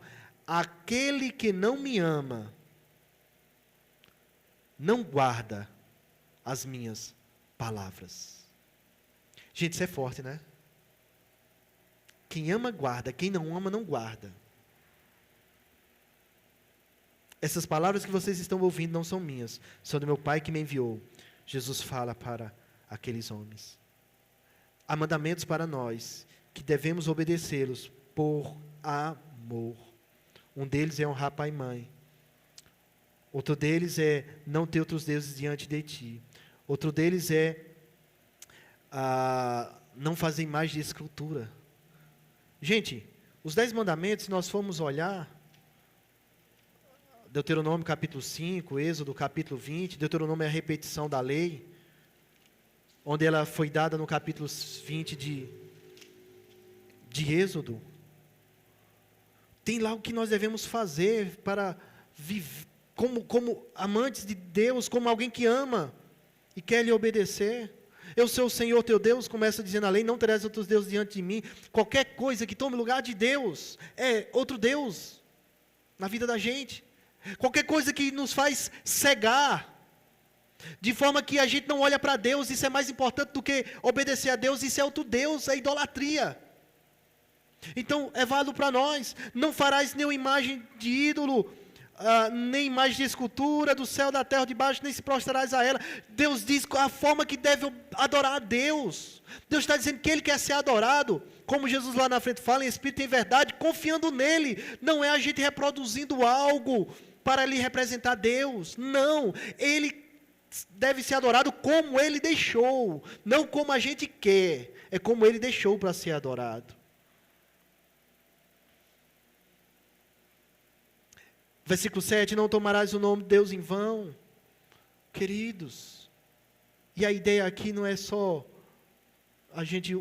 S1: Aquele que não me ama, não guarda as minhas palavras. Gente, isso é forte, né? Quem ama, guarda. Quem não ama, não guarda. Essas palavras que vocês estão ouvindo não são minhas, são do meu Pai que me enviou. Jesus fala para aqueles homens. Há mandamentos para nós, que devemos obedecê-los por amor. Um deles é honrar pai e mãe. Outro deles é não ter outros deuses diante de ti. Outro deles é não fazer imagem de escultura. Gente, os 10 mandamentos, se nós formos olhar, Deuteronômio capítulo 5, Êxodo capítulo 20, Deuteronômio é a repetição da lei, onde ela foi dada no capítulo 20 de Êxodo. Tem lá o que nós devemos fazer para viver como amantes de Deus, como alguém que ama e quer lhe obedecer. Eu sou o Senhor teu Deus, começa dizendo a lei, não terás outros deuses diante de mim. Qualquer coisa que tome lugar de Deus é outro Deus na vida da gente. Qualquer coisa que nos faz cegar, de forma que a gente não olha para Deus, isso é mais importante do que obedecer a Deus, isso é outro Deus, é idolatria. Então, é válido para nós, não farás nenhuma imagem de ídolo, nem imagem de escultura do céu, da terra, de baixo, nem se prostrarás a ela. Deus diz a forma que deve adorar a Deus. Deus está dizendo que Ele quer ser adorado, como Jesus lá na frente fala, em espírito e em verdade, confiando nele. Não é a gente reproduzindo algo para lhe representar Deus. Não, Ele deve ser adorado como Ele deixou, não como a gente quer, é como Ele deixou para ser adorado. Versículo 7, não tomarás o nome de Deus em vão. Queridos, e a ideia aqui não é só a gente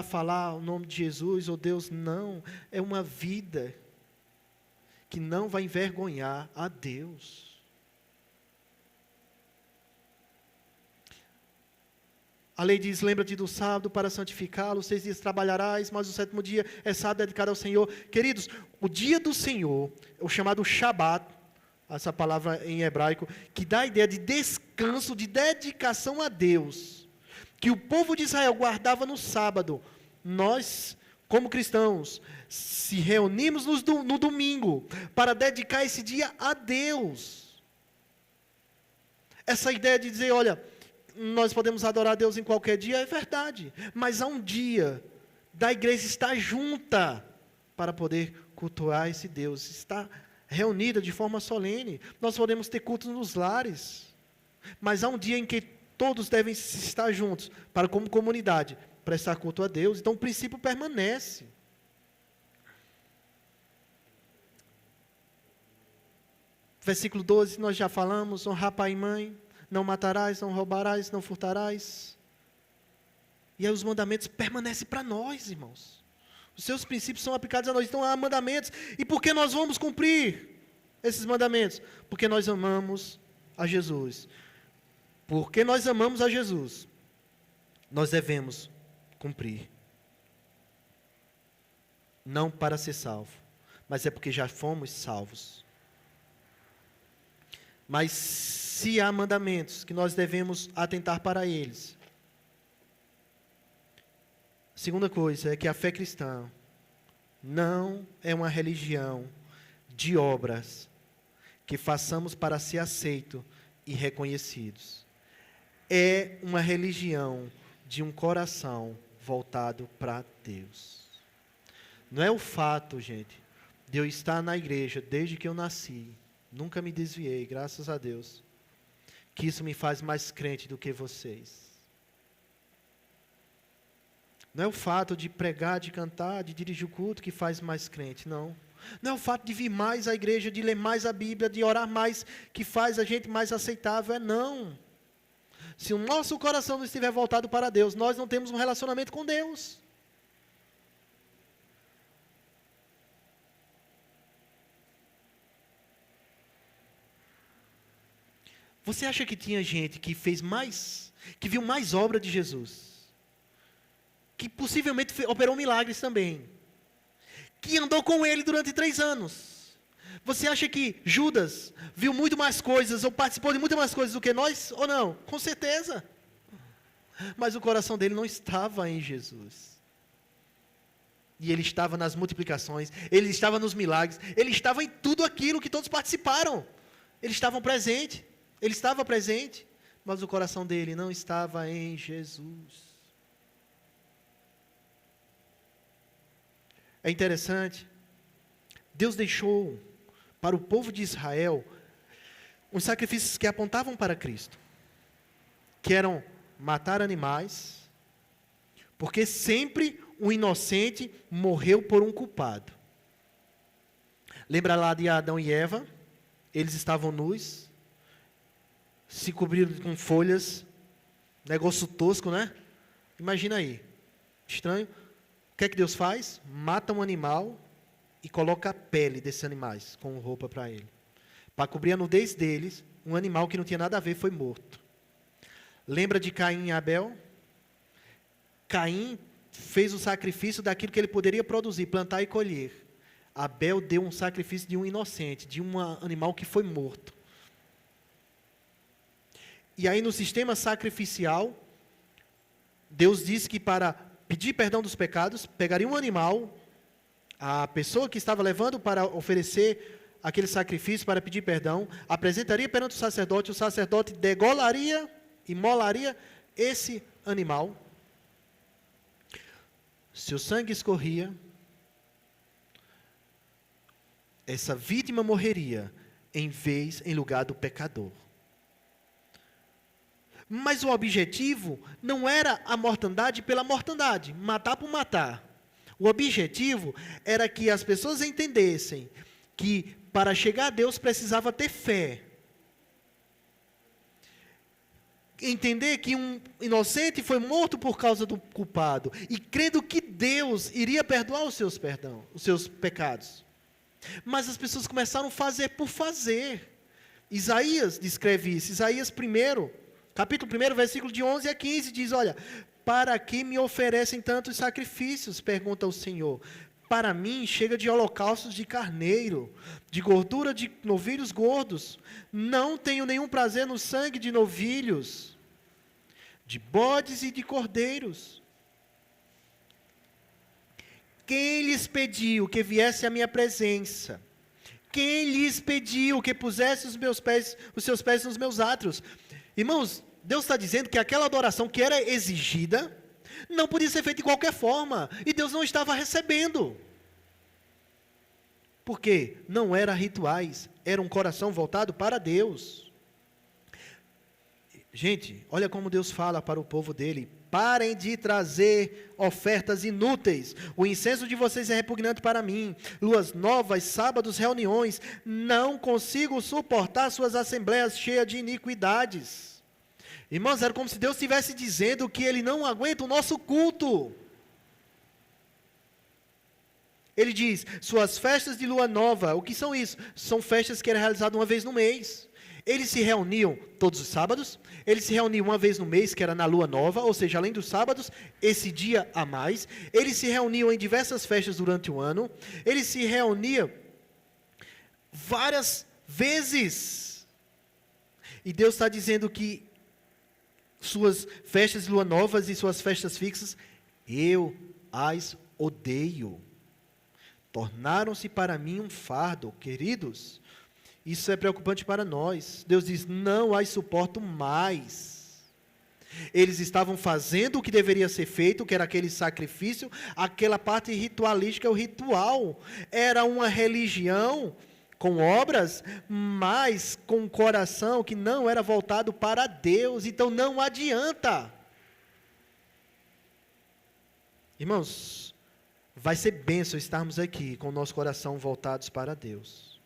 S1: falar o nome de Jesus ou Deus, não. É uma vida que não vai envergonhar a Deus. A lei diz, lembra-te do sábado para santificá-lo, 6 dias trabalharás, mas o 7º dia é sábado dedicado ao Senhor. Queridos, o dia do Senhor, o chamado Shabat, essa palavra em hebraico, que dá a ideia de descanso, de dedicação a Deus, que o povo de Israel guardava no sábado. Nós, como cristãos, se reunimos no domingo para dedicar esse dia a Deus. Essa ideia de dizer, olha, nós podemos adorar a Deus em qualquer dia, é verdade. Mas há um dia da igreja estar junta para poder cultuar esse Deus, estar reunida de forma solene. Nós podemos ter cultos nos lares, mas há um dia em que todos devem estar juntos, para como comunidade, prestar culto a Deus. Então o princípio permanece. Versículo 12, nós já falamos, honrar pai e mãe. Não matarás, não roubarás, não furtarás. E aí os mandamentos permanecem para nós, irmãos. Os seus princípios são aplicados a nós. Então há mandamentos. E por que nós vamos cumprir esses mandamentos? Porque nós amamos a Jesus. Porque nós amamos a Jesus, nós devemos cumprir. Não para ser salvo, mas é porque já fomos salvos. Mas se há mandamentos que nós devemos atentar para eles. Segunda coisa é que a fé cristã não é uma religião de obras que façamos para ser aceito e reconhecidos. É uma religião de um coração voltado para Deus. Não é o fato, gente, de eu estar na igreja desde que eu nasci, nunca me desviei, graças a Deus, que isso me faz mais crente do que vocês. Não é o fato de pregar, de cantar, de dirigir o culto que faz mais crente, não. Não é o fato de vir mais à igreja, de ler mais a Bíblia, de orar mais, que faz a gente mais aceitável, não. Se o nosso coração não estiver voltado para Deus, nós não temos um relacionamento com Deus. Você acha que tinha gente que fez mais, que viu mais obra de Jesus, que possivelmente operou milagres também, que andou com ele durante 3 anos? Você acha que Judas viu muito mais coisas, ou participou de muito mais coisas do que nós, ou não? Com certeza. Mas o coração dele não estava em Jesus. E ele estava nas multiplicações, ele estava nos milagres, ele estava em tudo aquilo que todos participaram. Eles estavam presentes, ele estava presente, mas o coração dele não estava em Jesus. É interessante, Deus deixou para o povo de Israel os sacrifícios que apontavam para Cristo, que eram matar animais, porque sempre um inocente morreu por um culpado. Lembra lá de Adão e Eva? Eles estavam nus, se cobriram com folhas, negócio tosco, né? Imagina aí, estranho. O que é que Deus faz? Mata um animal e coloca a pele desses animais como roupa para ele. Para cobrir a nudez deles, um animal que não tinha nada a ver foi morto. Lembra de Caim e Abel? Caim fez o sacrifício daquilo que ele poderia produzir, plantar e colher. Abel deu um sacrifício de um inocente, de um animal que foi morto. E aí no sistema sacrificial, Deus disse que para pedir perdão dos pecados, pegaria um animal, a pessoa que estava levando para oferecer aquele sacrifício para pedir perdão, apresentaria perante o sacerdote degolaria, imolaria esse animal. Se o sangue escorria, essa vítima morreria em lugar do pecador. Mas o objetivo não era a mortandade pela mortandade, matar por matar. O objetivo era que as pessoas entendessem que para chegar a Deus precisava ter fé. Entender que um inocente foi morto por causa do culpado. E crendo que Deus iria perdoar os seus pecados. Mas as pessoas começaram a fazer por fazer. Isaías descreve isso. Isaías 1, capítulo 1, versículo de 11 a 15, diz, olha, para que me oferecem tantos sacrifícios? Pergunta o Senhor. Para mim chega de holocaustos de carneiro, de gordura de novilhos gordos. Não tenho nenhum prazer no sangue de novilhos, de bodes e de cordeiros. Quem lhes pediu que viesse à minha presença? Quem lhes pediu que pusesse os seus pés nos meus átrios? Irmãos, Deus está dizendo que aquela adoração que era exigida, não podia ser feita de qualquer forma. E Deus não estava recebendo. Por quê? Não eram rituais. Era um coração voltado para Deus. Gente, olha como Deus fala para o povo dele. Parem de trazer ofertas inúteis. O incenso de vocês é repugnante para mim. Luas novas, sábados, reuniões. Não consigo suportar suas assembleias cheias de iniquidades. Irmãos, era como se Deus estivesse dizendo que Ele não aguenta o nosso culto. Ele diz, suas festas de lua nova, o que são isso? São festas que eram realizadas uma vez no mês. Eles se reuniam todos os sábados, eles se reuniam uma vez no mês, que era na lua nova, ou seja, além dos sábados, esse dia a mais. Eles se reuniam em diversas festas durante o ano, eles se reuniam várias vezes. E Deus está dizendo que suas festas de lua novas e suas festas fixas, eu as odeio. Tornaram-se para mim um fardo, queridos. Isso é preocupante para nós. Deus diz, não as suporto mais. Eles estavam fazendo o que deveria ser feito, que era aquele sacrifício, aquela parte ritualística, o ritual. Era uma religião com obras, mas com um coração que não era voltado para Deus. Então não adianta. Irmãos, vai ser bênção estarmos aqui com o nosso coração voltados para Deus.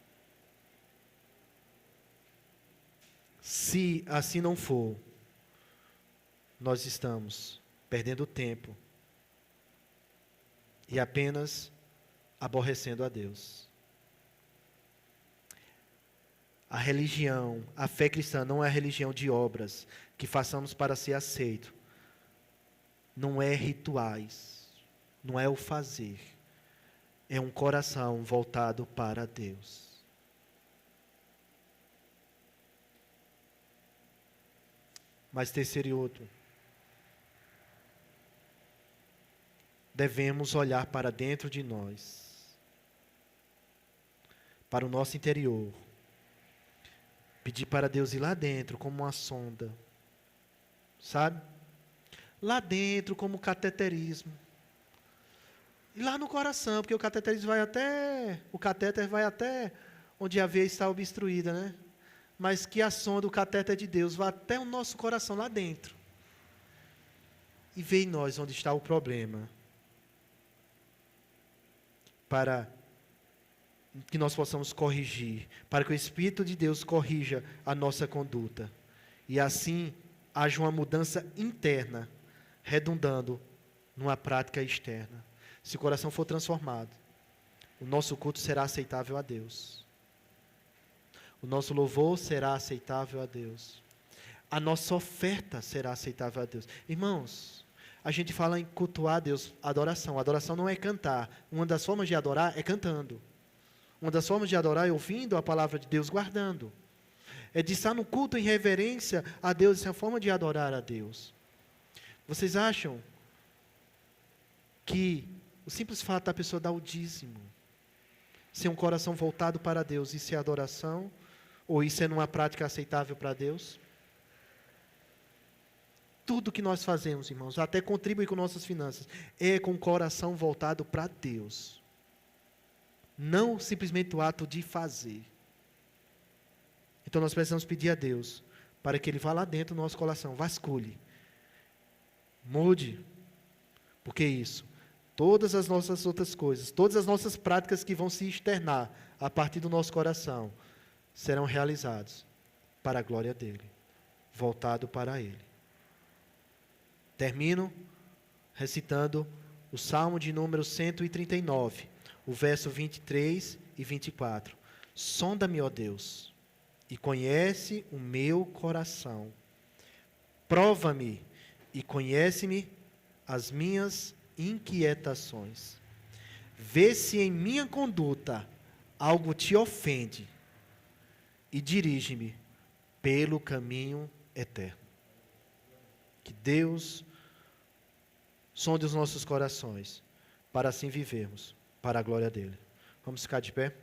S1: Se assim não for, nós estamos perdendo tempo e apenas aborrecendo a Deus. A religião, a fé cristã não é a religião de obras que façamos para ser aceito. Não é rituais, não é o fazer. É um coração voltado para Deus. Mas terceiro e outro, devemos olhar para dentro de nós, para o nosso interior, pedir para Deus ir lá dentro como uma sonda, sabe? Lá dentro como cateterismo, e lá no coração, porque o cateterismo vai até, o catéter vai até onde a veia está obstruída, né? Mas que a sonda, o catéter de Deus, vá até o nosso coração lá dentro, e vê em nós onde está o problema, para que nós possamos corrigir, para que o Espírito de Deus corrija a nossa conduta, e assim haja uma mudança interna, redundando numa prática externa. Se o coração for transformado, o nosso culto será aceitável a Deus, o nosso louvor será aceitável a Deus, a nossa oferta será aceitável a Deus. Irmãos, a gente fala em cultuar a Deus, adoração. Adoração não é cantar. Uma das formas de adorar é cantando. Uma das formas de adorar é ouvindo a palavra de Deus, guardando. É de estar no culto em reverência a Deus. Essa é a forma de adorar a Deus. Vocês acham que o simples fato da pessoa dar o dízimo, ser um coração voltado para Deus, isso é adoração? Ou isso é numa prática aceitável para Deus? Tudo que nós fazemos, irmãos, até contribuir com nossas finanças, é com o coração voltado para Deus. Não simplesmente o ato de fazer. Então nós precisamos pedir a Deus, para que Ele vá lá dentro do nosso coração, vasculhe, mude, porque isso, todas as nossas outras coisas, todas as nossas práticas que vão se externar a partir do nosso coração, serão realizados para a glória dEle, voltado para Ele. Termino recitando o Salmo de número 139, o verso 23 e 24. Sonda-me, ó Deus, e conhece o meu coração. Prova-me e conhece-me as minhas inquietações. Vê se em minha conduta algo te ofende e dirige-me pelo caminho eterno. Que Deus sonde os nossos corações, para assim vivermos, para a glória dEle. Vamos ficar de pé?